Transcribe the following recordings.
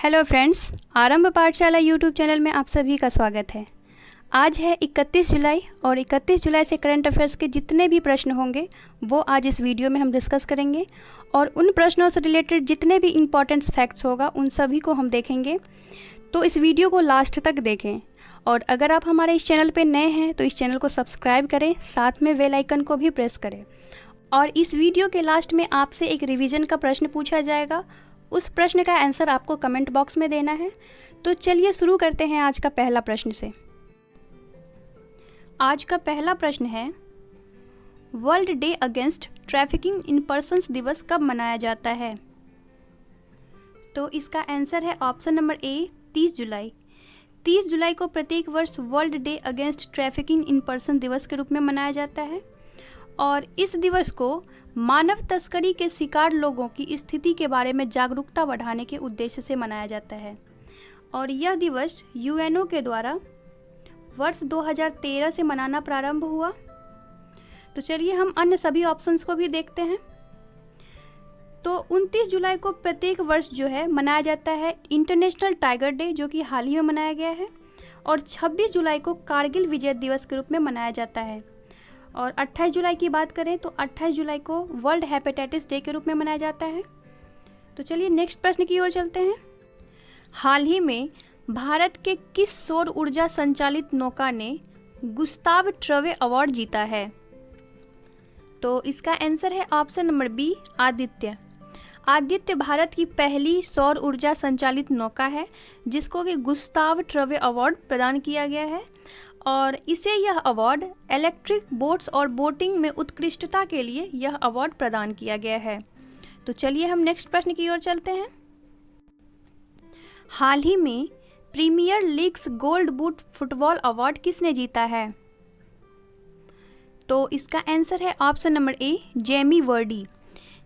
Hello friends, आरंभ पाठशाला YouTube channel में आप सभी का स्वागत है। आज है 31 जुलाई और 31 जुलाई से करंट अफेयर्स के जितने भी प्रश्न होंगे वो आज इस वीडियो में हम डिस्कस करेंगे और उन प्रश्नों से रिलेटेड जितने भी इम्पॉर्टेंट फैक्ट्स होगा उन सभी को हम देखेंगे। तो इस वीडियो को लास्ट तक देखें और अगर आप हमारे इस चैनल पर नए हैं तो इस चैनल को सब्सक्राइब करें, साथ में बेल आइकन को भी प्रेस करें। और इस वीडियो के लास्ट में आपसे एक रिवीजन का प्रश्न पूछा जाएगा, उस प्रश्न का आंसर आपको कमेंट बॉक्स में देना है। तो चलिए शुरू करते हैं आज का पहला प्रश्न से। आज का पहला प्रश्न है, world day against trafficking in persons दिवस कब मनाया जाता है? तो इसका आंसर है ऑप्शन नंबर ए 30 जुलाई। 30 जुलाई को प्रत्येक वर्ष world day against trafficking in person दिवस के रूप में मनाया जाता है और इस दिवस को मानव तस्करी के शिकार लोगों की स्थिति के बारे में जागरूकता बढ़ाने के उद्देश्य से मनाया जाता है और यह दिवस यूएनओ के द्वारा वर्ष 2013 से मनाना प्रारंभ हुआ। तो चलिए हम अन्य सभी ऑप्शंस को भी देखते हैं। तो 29 जुलाई को प्रत्येक वर्ष जो है मनाया जाता है इंटरनेशनल टाइगर डे, जो कि हाल ही में मनाया गया है, और 26 जुलाई को कारगिल विजय दिवस के रूप में मनाया जाता है। और 28 जुलाई की बात करें तो 28 जुलाई को वर्ल्ड हेपेटाइटिस डे के रूप में मनाया जाता है। तो चलिए नेक्स्ट प्रश्न की ओर चलते हैं। हाल ही में भारत के किस सौर ऊर्जा संचालित नौका ने गुस्ताव ट्रवे अवार्ड जीता है? तो इसका आंसर है option number B Aditya. Aditya Bharat की पहली सौर ऊर्जा संचालित नौका है जिसको कि गुस्ताव ट्रवे अवार्ड प्रदान किया गया है और इसे यह अवार्ड इलेक्ट्रिक बोट्स और बोटिंग में उत्कृष्टता के लिए यह अवार्ड प्रदान किया गया है। तो चलिए हम नेक्स्ट प्रश्न की ओर चलते हैं। हाल ही में premier leagues gold boot football award किसने जीता है? तो इसका आंसर है option number A Jamie Vardy.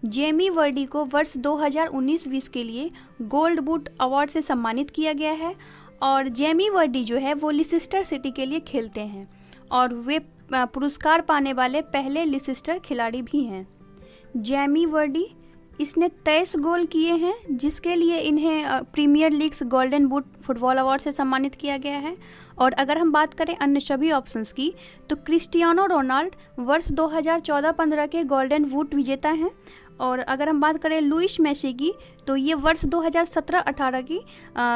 Jamie Vardy को वर्ष 2019-20 के लिए गोल्ड बूट अवार्ड से सम्मानित किया गया है और जेमी वर्डी जो है वो लिसेस्टर सिटी के लिए खेलते हैं और वे पुरस्कार पाने वाले पहले लिसेस्टर खिलाड़ी भी हैं। जेमी वर्डी इसने 23 गोल किए हैं जिसके लिए इन्हें premier leagues golden boot football award से सम्मानित किया गया है। और अगर हम बात करें अन्य सभी ऑप्शंस की तो क्रिस्टियानो रोनाल्डो वर्ष 2014-15 के गोल्डन बूट विजेता हैं और अगर हम बात करें लुइस मेसी की तो ये वर्ष 2017-18 की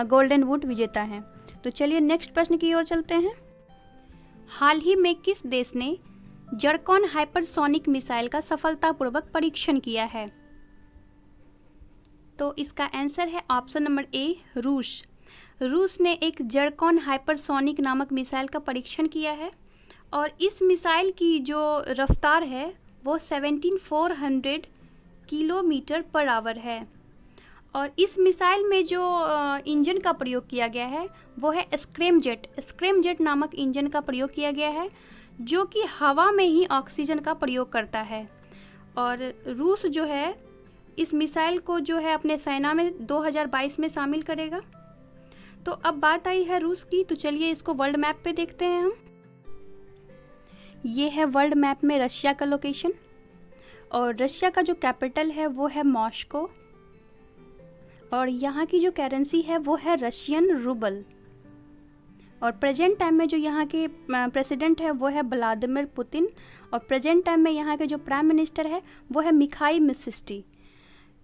गोल्डन बूट विजेता हैं। तो चलिए नेक्स्ट प्रश्न की ओर चलते हैं। हाल ही में किस देश ने जर्कॉन हाइपरसोनिक मिसाइल का सफलतापूर्वक परीक्षण किया है? तो इसका आंसर है ऑप्शन नंबर ए रूस। रूस ने एक जर्कॉन हाइपरसोनिक नामक मिसाइल का परीक्षण किया है और इस मिसाइल की जो रफ्तार है वो 17,400 किलोमीटर पर आवर है और इस मिसाइल में जो इंजन का प्रयोग किया गया है वो है स्क्रैमजेट नामक इंजन का प्रयोग किया गया है जो कि हवा में ही ऑक्सीजन का प्रयोग करता है और रूस जो है इस मिसाइल को जो है अपने सेना में 2022 में शामिल करेगा। तो अब बात आई है रूस की, तो चलिए इसको वर्ल्ड मैप पे देखते हैं हम। ये है वर्ल्ड मैप में रशिया का लोकेशन और रशिया का जो कैपिटल है वो है मॉस्को और यहाँ की जो करेंसी है वो है रशियन रूबल और प्रेजेंट टाइम में जो यहाँ के प्रेसिडेंट है वो है व्लादिमीर पुतिन और प्रेजेंट टाइम में यहाँ के जो प्राइम मिनिस्टर है वो है मिखाइल मिशस्टी।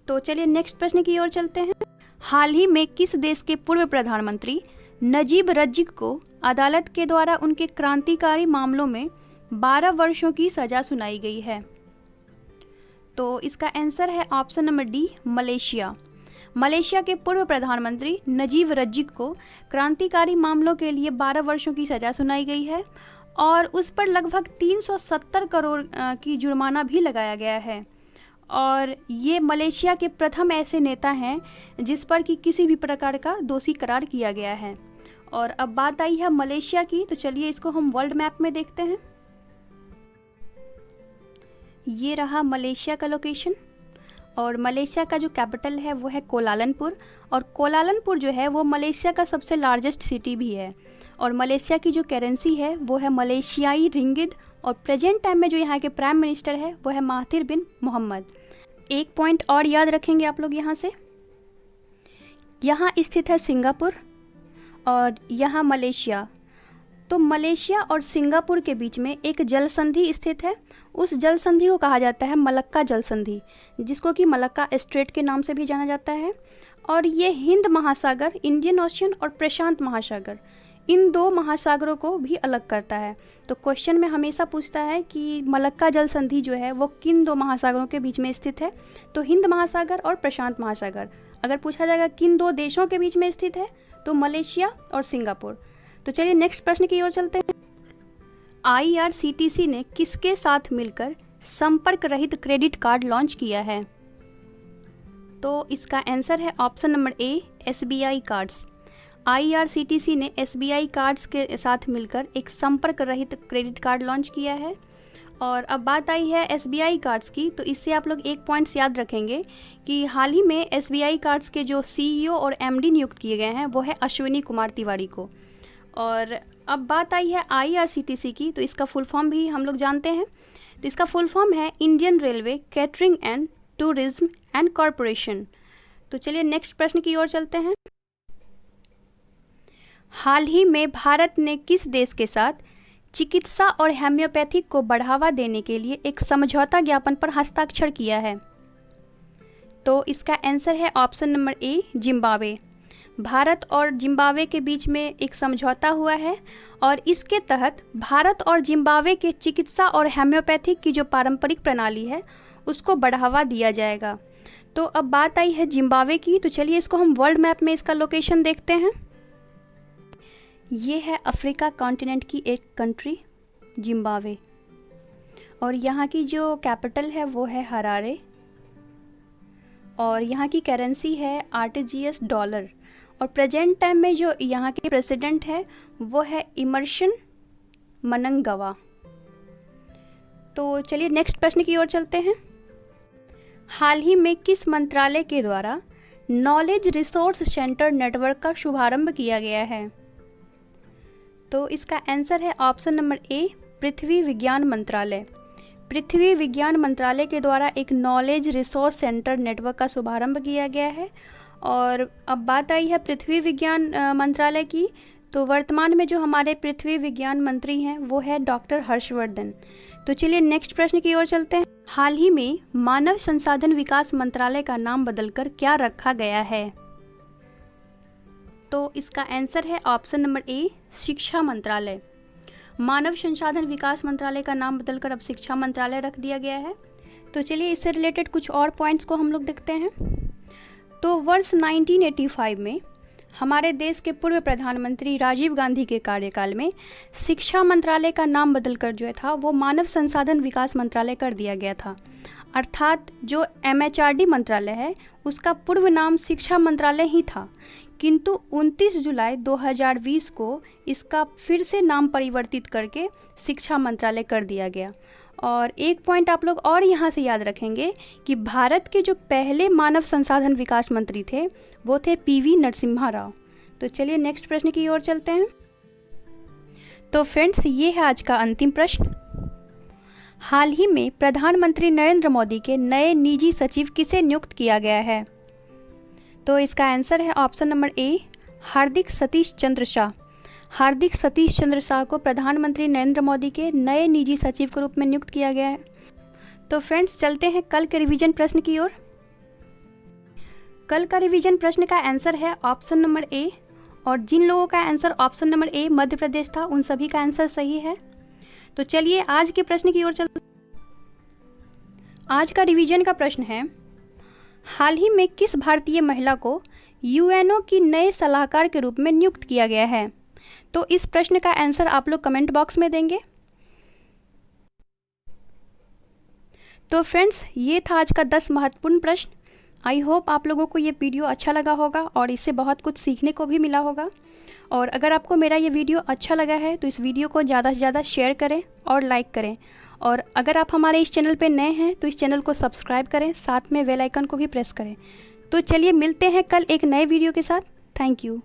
तो चलिए नेक्स्ट प्रश्न की ओर चलते हैं। हाल ही में किस देश के पूर्व प्रधानमंत्री नजीब रज़ीक को अदालत के द्वारा उनके क्रांतिकारी मामलों में 12 वर्षों की सजा सुनाई गई है? तो इसका आंसर है option number D Malaysia. Malaysia के पूर्व प्रधानमंत्री नजीब रज़ीक को क्रांतिकारी मामलों के लिए 12 वर्षों की सजा सुनाई गई है और उस पर लगभग 370 करोड़ की जुर्माना भी लगाया गया है और ये मलेशिया के प्रथम ऐसे नेता हैं जिस पर कि किसी भी प्रकार का दोषी करार किया गया है। और अब बात आई है मलेशिया की, तो चलिए इसको हम वर्ल्ड मैप में देखते हैं। ये रहा मलेशिया का लोकेशन और मलेशिया का जो कैपिटल है वो है कोलालमपुर और कोलालमपुर जो है वो मलेशिया का सबसे लार्जेस्ट सिटी भी है और मलेशिया की जो करेंसी है वो है मलेशियाई रिंगित और प्रेजेंट टाइम में जो यहाँ के प्राइम मिनिस्टर है वो है महाथिर बिन मोहम्मद। एक पॉइंट और याद रखेंगे आप लोग यहाँ से, यहाँ स्थित है सिंगापुर और यहाँ मलेशिया। तो मलेशिया और सिंगापुर के बीच में एक जल संधि स्थित है। उस जल संधि को कहा जाता है मलक्का जल संधि, जिसको कि मलक्का स्ट्रेट के नाम से भी जाना जाता है। और ये हिंद महासागर, इंडियन ओशियन और प्रशांत महासागर, इन दो महासागरों को भी अलग करता है। तो क्वेश्चन में हमेशा पूछता है कि मलक्का जल संधि जो है वो किन दो महासागरों के बीच में स्थित है, तो हिंद महासागर और प्रशांत महासागर। अगर पूछा जाएगा किन दो देशों के बीच में स्थित है, तो मलेशिया और सिंगापुर। तो चलिए नेक्स्ट प्रश्न की ओर चलते हैं। IRCTC ने किसके साथ मिलकर संपर्क रहित क्रेडिट कार्ड लॉन्च किया है? तो इसका आंसर है ऑप्शन नंबर ए, SBI कार्ड्स। IRCTC ने SBI कार्ड्स के साथ मिलकर एक संपर्क रहित क्रेडिट कार्ड लॉन्च किया है। और अब बात आई है SBI कार्ड्स की, तो इससे आप लोग एक पॉइंट्स याद रखेंगे कि हाल ही में SBI कार्ड्स के जो CEO और MD नियुक्त किए गए हैं वो है अश्विनी कुमार तिवारी को। और अब बात आई है IRCTC की, तो इसका फुल फॉर्म भी हम लोग जानते हैं। तो इसका फुल फॉर्म है Indian railway catering and tourism and corporation. तो चलिए नेक्स्ट प्रश्न की ओर चलते हैं। हाल ही में भारत ने किस देश के साथ चिकित्सा और होम्योपैथिक को बढ़ावा देने के लिए एक समझौता ज्ञापन पर हस्ताक्षर किया है? तो इसका आंसर है ऑप्शन नंबर ए, जिम्बाब्वे। भारत और जिम्बाब्वे के बीच में एक समझौता हुआ है और इसके तहत भारत और जिम्बाब्वे के चिकित्सा और होम्योपैथिक की जो पारंपरिक प्रणाली है उसको बढ़ावा दिया जाएगा। तो अब बात आई है जिम्बाब्वे की, तो चलिए इसको हम वर्ल्ड मैप में इसका लोकेशन देखते हैं। ये है अफ्रीका कॉन्टिनेंट की एक कंट्री जिम्बाब्वे, और यहाँ की जो कैपिटल है वो है हरारे, और यहाँ की करेंसी है RTGS डॉलर। और प्रेजेंट टाइम में जो यहाँ के प्रेसिडेंट है वो है इमर्सन मनंगवा। तो चलिए नेक्स्ट प्रश्न की ओर चलते हैं। हाल ही में किस मंत्रालय के द्वारा नॉलेज रिसोर्स सेंटर नेटवर्क का शुभारंभ किया गया है? तो इसका आंसर है ऑप्शन नंबर ए, पृथ्वी विज्ञान मंत्रालय। पृथ्वी विज्ञान मंत्रालय के द्वारा एक नॉलेज रिसोर्स सेंटर नेटवर्क का शुभारंभ किया गया है। और अब बात आई है पृथ्वी विज्ञान मंत्रालय की, तो वर्तमान में जो हमारे पृथ्वी विज्ञान मंत्री हैं वो है डॉक्टर हर्षवर्धन। तो चलिए नेक्स्ट प्रश्न की ओर चलते हैं। हाल ही में मानव संसाधन विकास मंत्रालय का नाम बदलकर क्या रखा गया है? तो इसका आंसर है ऑप्शन नंबर ए, शिक्षा मंत्रालय। मानव संसाधन विकास मंत्रालय का नाम बदलकर अब शिक्षा मंत्रालय रख दिया गया है। तो चलिए इससे रिलेटेड कुछ और पॉइंट्स को हम लोग देखते हैं। तो वर्ष 1985 में हमारे देश के पूर्व प्रधानमंत्री राजीव गांधी के कार्यकाल में शिक्षा मंत्रालय का नाम बदलकर जो था वो मानव संसाधन विकास मंत्रालय कर दिया गया था। अर्थात जो MHRD मंत्रालय है उसका पूर्व नाम शिक्षा मंत्रालय ही था, किंतु 29 जुलाई 2020 को इसका फिर से नाम परिवर्तित करके शिक्षा मंत्रालय कर दिया गया। और एक पॉइंट आप लोग और यहाँ से याद रखेंगे कि भारत के जो पहले मानव संसाधन विकास मंत्री थे वो थे PV नरसिम्हा राव। तो चलिए नेक्स्ट प्रश्न की ओर चलते हैं। तो फ्रेंड्स, ये है आज का अंतिम प्रश्न। हाल ही में प्रधानमंत्री नरेंद्र मोदी के नए निजी सचिव किसे नियुक्त किया गया है? तो इसका आंसर है ऑप्शन नंबर ए, हार्दिक सतीश चंद्र शाह। हार्दिक सतीश चंद्र शाह को प्रधानमंत्री नरेंद्र मोदी के नए निजी सचिव के रूप में नियुक्त किया गया है। तो फ्रेंड्स, चलते हैं कल के रिवीजन प्रश्न की ओर। कल का रिवीजन प्रश्न का आंसर है ऑप्शन नंबर ए, और जिन लोगों का आंसर ऑप्शन नंबर ए मध्य प्रदेश था उन सभी का आंसर सही है। तो चलिए आज के प्रश्न की ओर चलते। आज का रिवीजन का प्रश्न है, हाल ही में किस भारतीय महिला को UNO की नए सलाहकार के रूप में नियुक्त किया गया है? तो इस प्रश्न का आंसर आप लोग कमेंट बॉक्स में देंगे। तो फ्रेंड्स, ये था आज का 10 महत्वपूर्ण प्रश्न। आई होप आप लोगों को ये वीडियो अच्छा लगा होगा और इससे बहुत कुछ सीखने को भी मिला होगा। और अगर आपको मेरा ये वीडियो अच्छा लगा है तो इस वीडियो को ज़्यादा से ज़्यादा शेयर करें और लाइक करें। और अगर आप हमारे इस चैनल पे नए हैं तो इस चैनल को सब्सक्राइब करें, साथ में बेल आइकन को भी प्रेस करें। तो चलिए मिलते हैं कल एक नए वीडियो के साथ। Thank you.